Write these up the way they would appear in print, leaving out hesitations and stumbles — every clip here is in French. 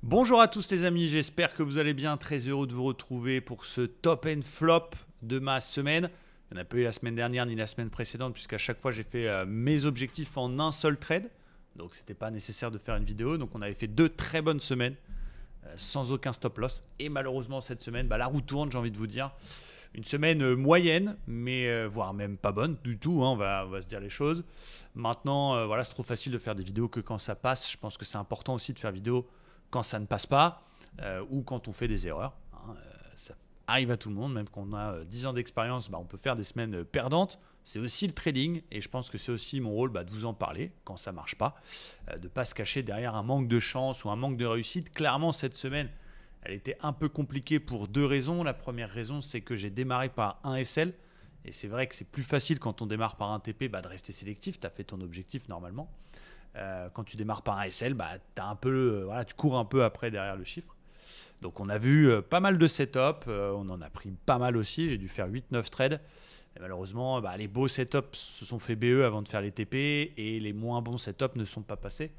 Bonjour à tous les amis, j'espère que vous allez bien, très heureux de vous retrouver pour ce top and flop de ma semaine. Il n'y en a pas eu la semaine dernière ni la semaine précédente puisqu'à chaque fois j'ai fait mes objectifs en un seul trade. Donc c'était pas nécessaire de faire une vidéo. Donc on avait fait deux très bonnes semaines sans aucun stop loss. Et malheureusement cette semaine, la roue tourne, j'ai envie de vous dire. Une semaine moyenne, mais voire même pas bonne du tout, hein, on va se dire les choses. Maintenant, voilà, c'est trop facile de faire des vidéos que quand ça passe. Je pense que c'est important aussi de faire vidéo quand ça ne passe pas ou quand on fait des erreurs, hein. Ça arrive à tout le monde, même quand on a 10 ans d'expérience, on peut faire des semaines perdantes. C'est aussi le trading et je pense que c'est aussi mon rôle de vous en parler quand ça ne marche pas, de ne pas se cacher derrière un manque de chance ou un manque de réussite. Clairement, cette semaine, elle était un peu compliquée pour deux raisons. La première raison, c'est que j'ai démarré par un SL. Et c'est vrai que c'est plus facile quand on démarre par un TP de rester sélectif. Tu as fait ton objectif normalement. Quand tu démarres par un SL, voilà, tu cours un peu après derrière le chiffre. Donc on a vu pas mal de setups. On en a pris pas mal aussi. J'ai dû faire 8-9 trades. Et malheureusement, les beaux setups se sont fait BE avant de faire les TP. Et les moins bons setups ne sont pas passés.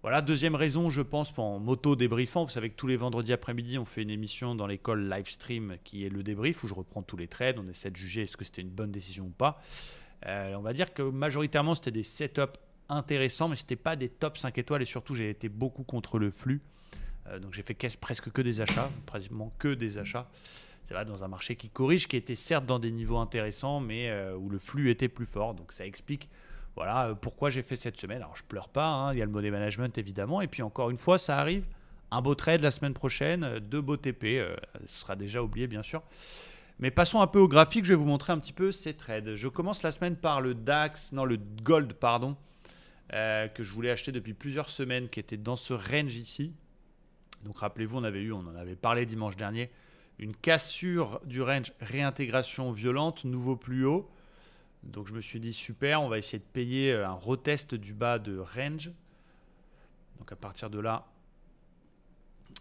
Voilà, deuxième raison, je pense, en moto débriefant. Vous savez que tous les vendredis après-midi, on fait une émission dans l'école Livestream qui est le débrief, où je reprends tous les trades. On essaie de juger est-ce que c'était une bonne décision ou pas. On va dire que majoritairement, c'était des setups intéressants, mais ce n'était pas des top 5 étoiles. Et surtout, j'ai été beaucoup contre le flux. Donc j'ai fait presque que des achats, pratiquement que des achats. C'est vrai, dans un marché qui corrige, qui était certes dans des niveaux intéressants, mais où le flux était plus fort. Donc ça explique voilà pourquoi j'ai fait cette semaine. Alors je pleure pas, hein, il y a le money management évidemment. Et puis encore une fois, ça arrive. Un beau trade la semaine prochaine, deux beaux TP. Ce sera déjà oublié bien sûr. Mais passons un peu au graphique, je vais vous montrer un petit peu ces trades. Je commence la semaine par le DAX, non le Gold, pardon, que je voulais acheter depuis plusieurs semaines, qui était dans ce range ici. Donc rappelez-vous, on en avait parlé dimanche dernier, une cassure du range, réintégration violente, nouveau plus haut. Donc je me suis dit super, on va essayer de payer un retest du bas de range. Donc à partir de là,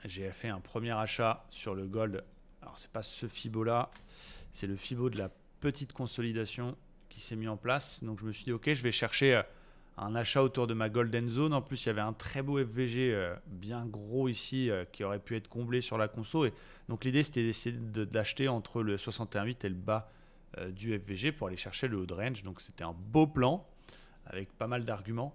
j'ai fait un premier achat sur le gold. Alors c'est pas ce Fibo là, c'est le Fibo de la petite consolidation qui s'est mis en place. Donc je me suis dit ok, je vais chercher un achat autour de ma golden zone. En plus il y avait un très beau FVG bien gros ici qui aurait pu être comblé sur la conso. Et donc l'idée c'était d'essayer d'acheter entre le 61,8 et le bas du FVG pour aller chercher le haut de range. Donc c'était un beau plan avec pas mal d'arguments.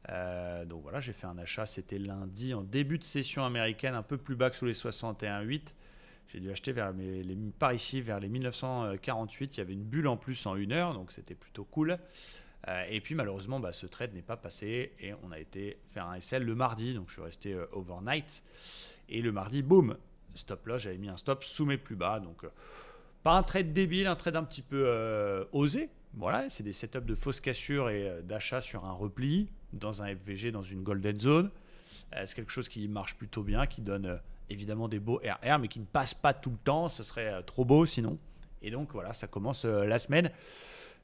Donc voilà, j'ai fait un achat, c'était lundi en début de session américaine, un peu plus bas que sous les 61,8. J'ai dû acheter par ici, vers les 1948. Il y avait une bulle en plus en 1 heure, donc c'était plutôt cool. Et puis malheureusement, ce trade n'est pas passé et on a été faire un SL le mardi, donc je suis resté overnight. Et le mardi, boum, stop là, j'avais mis un stop sous mes plus bas. Donc pas un trade débile, un trade un petit peu osé. Voilà, c'est des setups de fausses cassures et d'achat sur un repli dans un FVG, dans une golden zone. C'est quelque chose qui marche plutôt bien, qui donne évidemment des beaux RR, mais qui ne passe pas tout le temps. Ce serait trop beau sinon. Et donc voilà, ça commence la semaine.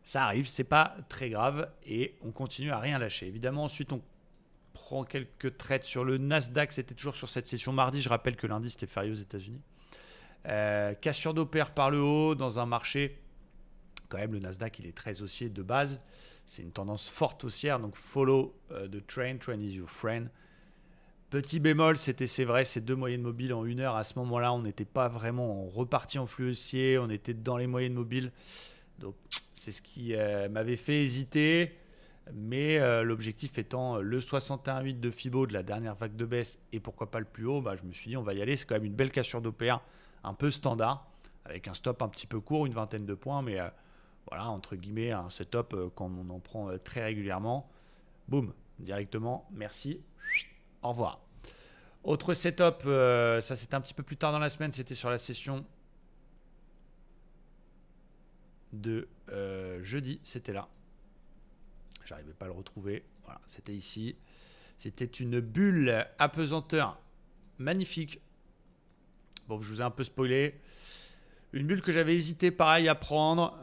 Ça arrive, c'est pas très grave et on continue à rien lâcher. Évidemment, ensuite on prend quelques trades sur le Nasdaq. C'était toujours sur cette session mardi. Je rappelle que lundi c'était férié aux États-Unis. Cassure d'opère par le haut dans un marché. Quand même, le Nasdaq il est très haussier de base. C'est une tendance forte haussière. Donc follow the train. Train is your friend. Petit bémol, c'est vrai, ces deux moyennes mobiles en 1 heure. À ce moment-là, on n'était pas vraiment reparti en flux haussier. On était dans les moyennes mobiles. Donc c'est ce qui m'avait fait hésiter. Mais l'objectif étant le 61,8 de Fibo de la dernière vague de baisse et pourquoi pas le plus haut, je me suis dit on va y aller. C'est quand même une belle cassure d'OPR un peu standard avec un stop un petit peu court, une vingtaine de points. Mais voilà, entre guillemets, un setup quand on en prend très régulièrement. Boum, directement, merci, au revoir. Autre setup, ça c'était un petit peu plus tard dans la semaine, c'était sur la session de jeudi, c'était là. J'arrivais pas à le retrouver. Voilà, c'était ici. C'était une bulle apesanteur magnifique. Bon, je vous ai un peu spoilé. Une bulle que j'avais hésité pareil à prendre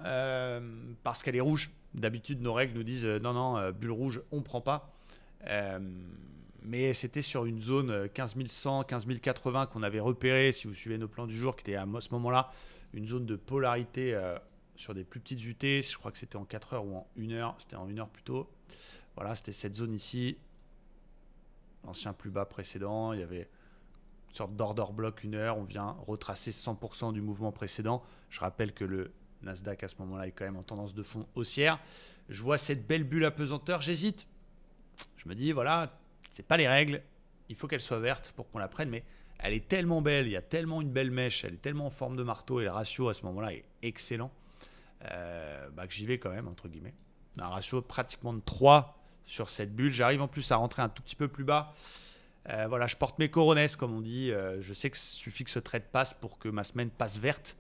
parce qu'elle est rouge. D'habitude, nos règles nous disent non, non, bulle rouge, on ne prend pas. Euh, mais c'était sur une zone 15 100, 15 080 qu'on avait repéré, si vous suivez nos plans du jour, qui était à ce moment-là une zone de polarité sur des plus petites UT. Je crois que c'était en 4 heures ou en 1 heure. C'était en 1 heure plutôt. Voilà, c'était cette zone ici. L'ancien plus bas précédent. Il y avait sorte d'order block 1 heure, on vient retracer 100% du mouvement précédent. Je rappelle que le Nasdaq à ce moment-là est quand même en tendance de fond haussière. Je vois cette belle bulle apesanteur, j'hésite. Je me dis, voilà, c'est pas les règles, il faut qu'elle soit verte pour qu'on la prenne, mais elle est tellement belle, il y a tellement une belle mèche, elle est tellement en forme de marteau et le ratio à ce moment-là est excellent que j'y vais quand même, entre guillemets. Un ratio pratiquement de 3 sur cette bulle. J'arrive en plus à rentrer un tout petit peu plus bas. Voilà, je porte mes coronesses, comme on dit. Je sais qu'il suffit que ce trade passe pour que ma semaine passe verte.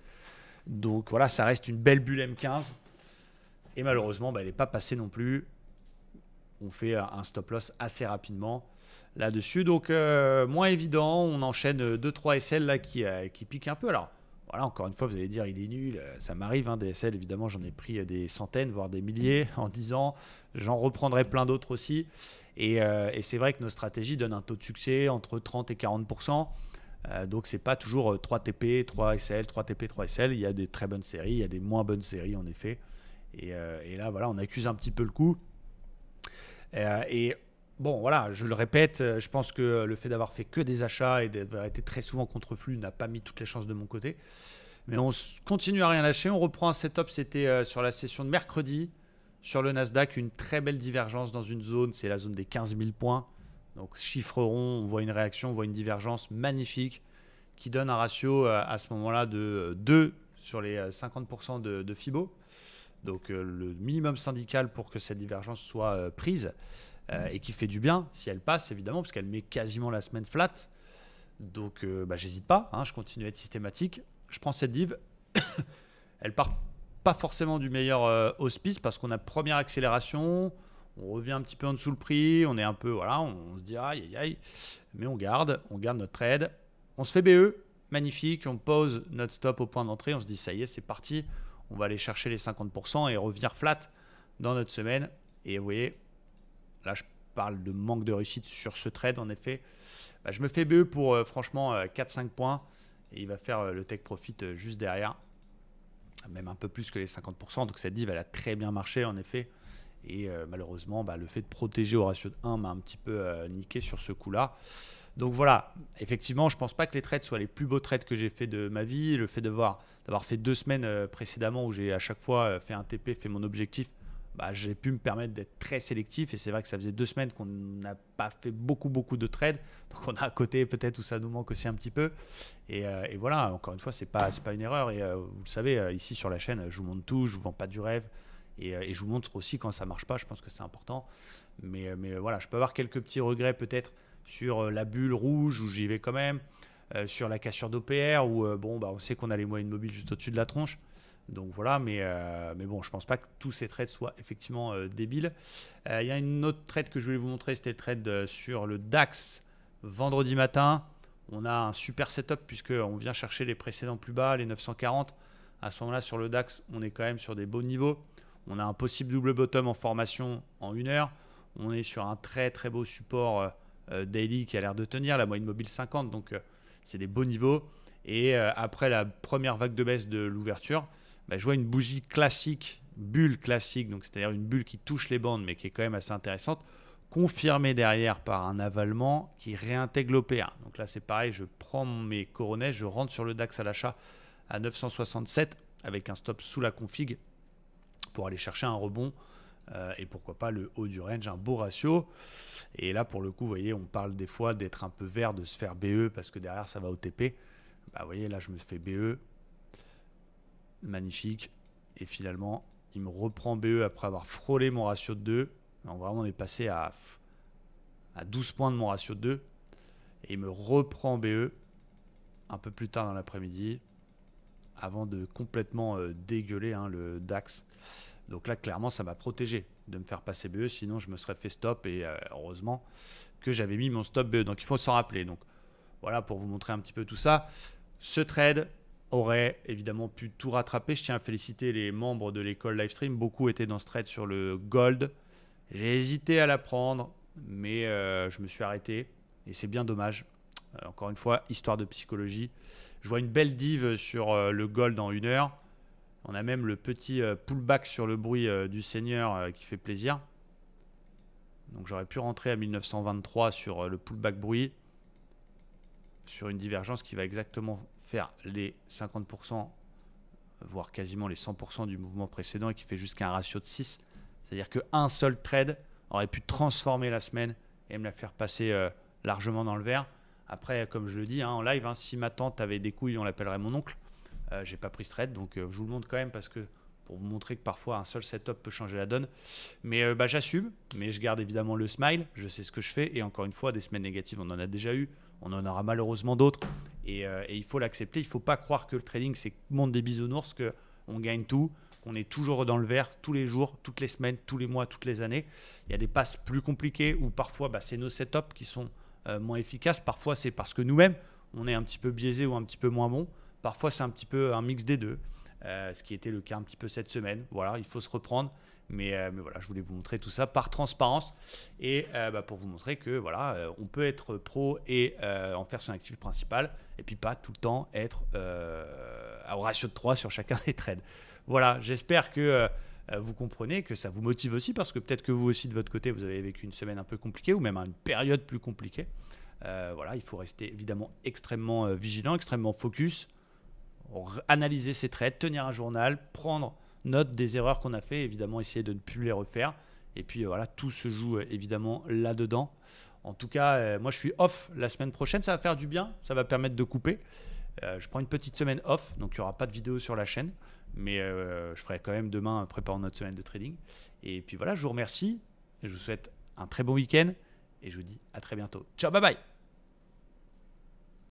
Donc voilà, ça reste une belle bulle M15. Et malheureusement, elle n'est pas passée non plus. On fait un stop loss assez rapidement là-dessus. Donc moins évident, on enchaîne 2-3 SL là qui piquent un peu. Alors voilà, encore une fois, vous allez dire il est nul. Ça m'arrive, hein, des SL, évidemment, j'en ai pris des centaines, voire des milliers en 10 ans. J'en reprendrai plein d'autres aussi. Et c'est vrai que nos stratégies donnent un taux de succès entre 30 et 40%. Donc c'est pas toujours 3 TP, 3 SL, 3 TP, 3 SL. Il y a des très bonnes séries, il y a des moins bonnes séries en effet. Et là, voilà, on accuse un petit peu le coup. Et bon, voilà, je le répète, je pense que le fait d'avoir fait que des achats et d'avoir été très souvent contre flux n'a pas mis toutes les chances de mon côté. Mais on continue à rien lâcher. On reprend un setup, c'était sur la session de mercredi. Sur le Nasdaq, une très belle divergence dans une zone, c'est la zone des 15 000 points. Donc chiffre rond, on voit une réaction, on voit une divergence magnifique qui donne un ratio à ce moment-là de 2 sur les 50% de Fibo. Donc le minimum syndical pour que cette divergence soit prise et qui fait du bien si elle passe évidemment parce qu'elle met quasiment la semaine flat. Donc j'hésite pas, hein, je continue à être systématique. Je prends cette div, elle part pas forcément du meilleur auspice parce qu'on a première accélération, on revient un petit peu en dessous le prix, on est un peu, voilà, on se dit aïe aïe aïe, mais on garde notre trade, on se fait BE, magnifique, on pose notre stop au point d'entrée, on se dit ça y est, c'est parti, on va aller chercher les 50% et revenir flat dans notre semaine. Et vous voyez, là je parle de manque de réussite sur ce trade en effet. Je me fais BE pour franchement 4-5 points et il va faire le take profit juste derrière. Même un peu plus que les 50%. Donc cette div, elle a très bien marché en effet. Et malheureusement, le fait de protéger au ratio de 1 m'a un petit peu niqué sur ce coup-là. Donc voilà, effectivement, je ne pense pas que les trades soient les plus beaux trades que j'ai fait de ma vie. Le fait d'avoir fait 2 semaines précédemment où j'ai à chaque fois fait un TP, fait mon objectif, j'ai pu me permettre d'être très sélectif. Et c'est vrai que ça faisait 2 semaines qu'on n'a pas fait beaucoup de trades. Donc on a à côté peut-être où ça nous manque aussi un petit peu. Et voilà, encore une fois, c'est pas une erreur. Et vous le savez, ici sur la chaîne, je vous montre tout, je vous vends pas du rêve. Et je vous montre aussi quand ça marche pas, je pense que c'est important. Mais voilà, je peux avoir quelques petits regrets peut-être sur la bulle rouge où j'y vais quand même, sur la cassure d'OPR où on sait qu'on a les moyennes mobiles juste au-dessus de la tronche. Donc voilà, mais bon, je pense pas que tous ces trades soient effectivement débiles. Il y a une autre trade que je voulais vous montrer, c'était le trade sur le DAX vendredi matin. On a un super setup puisqu'on vient chercher les précédents plus bas, les 940. À ce moment-là, sur le DAX, on est quand même sur des beaux niveaux. On a un possible double bottom en formation en 1 heure. On est sur un très très beau support daily qui a l'air de tenir, la moyenne mobile 50. Donc c'est des beaux niveaux. Et après la première vague de baisse de l'ouverture, je vois une bougie classique, bulle classique, donc c'est-à-dire une bulle qui touche les bandes mais qui est quand même assez intéressante, confirmée derrière par un avalement qui réintègre l'OPA. Donc là c'est pareil, je prends mes coronets, je rentre sur le DAX à l'achat à 967 avec un stop sous la config pour aller chercher un rebond et pourquoi pas le haut du range, un beau ratio. Et là pour le coup, vous voyez, on parle des fois d'être un peu vert, de se faire BE parce que derrière ça va au TP. Vous voyez, là je me fais BE, magnifique. Et finalement, il me reprend BE après avoir frôlé mon ratio de 2. Donc vraiment, on est passé à 12 points de mon ratio de 2. Et il me reprend BE un peu plus tard dans l'après-midi avant de complètement dégueuler le DAX. Donc là, clairement, ça m'a protégé de me faire passer BE. Sinon, je me serais fait stop. Et heureusement que j'avais mis mon stop BE. Donc, il faut s'en rappeler. Donc, voilà pour vous montrer un petit peu tout ça. Ce trade aurait évidemment pu tout rattraper. Je tiens à féliciter les membres de l'école Livestream. Beaucoup étaient dans ce trade sur le gold. J'ai hésité à la prendre, mais je me suis arrêté. Et c'est bien dommage. Encore une fois, histoire de psychologie. Je vois une belle div sur le gold en 1 heure. On a même le petit pullback sur le bruit du Seigneur qui fait plaisir. Donc j'aurais pu rentrer à 1923 sur le pullback bruit. sur une divergence qui va exactement faire les 50%, voire quasiment les 100% du mouvement précédent et qui fait jusqu'à un ratio de 6. C'est-à-dire qu'un seul trade aurait pu transformer la semaine et me la faire passer largement dans le vert. Après, comme je le dis en live, si ma tante avait des couilles, on l'appellerait mon oncle. J'ai pas pris ce trade, donc je vous le montre quand même parce que pour vous montrer que parfois un seul setup peut changer la donne. Mais j'assume, mais je garde évidemment le smile, je sais ce que je fais. Et encore une fois, des semaines négatives, on en a déjà eu, on en aura malheureusement d'autres. Et il faut l'accepter, il ne faut pas croire que le trading, c'est le monde des bisounours, qu'on gagne tout, qu'on est toujours dans le vert tous les jours, toutes les semaines, tous les mois, toutes les années. Il y a des passes plus compliquées où parfois c'est nos setups qui sont moins efficaces. Parfois, c'est parce que nous-mêmes, on est un petit peu biaisé ou un petit peu moins bon. Parfois, c'est un petit peu un mix des deux. Ce qui était le cas un petit peu cette semaine. Voilà, il faut se reprendre. Mais voilà, je voulais vous montrer tout ça par transparence et pour vous montrer que voilà, on peut être pro et en faire son actif principal et puis pas tout le temps être au ratio de 3 sur chacun des trades. Voilà, j'espère que vous comprenez, que ça vous motive aussi parce que peut-être que vous aussi de votre côté, vous avez vécu une semaine un peu compliquée ou même une période plus compliquée. Voilà, il faut rester évidemment extrêmement vigilant, extrêmement focus. Analyser ses trades, tenir un journal, prendre note des erreurs qu'on a fait, évidemment essayer de ne plus les refaire. Et puis voilà, tout se joue évidemment là-dedans. En tout cas, moi je suis off la semaine prochaine, ça va faire du bien, ça va permettre de couper. Je prends une petite semaine off, donc il n'y aura pas de vidéo sur la chaîne. Mais je ferai quand même demain préparant notre semaine de trading. Et puis voilà, je vous remercie, je vous souhaite un très bon week-end et je vous dis à très bientôt. Ciao, bye bye.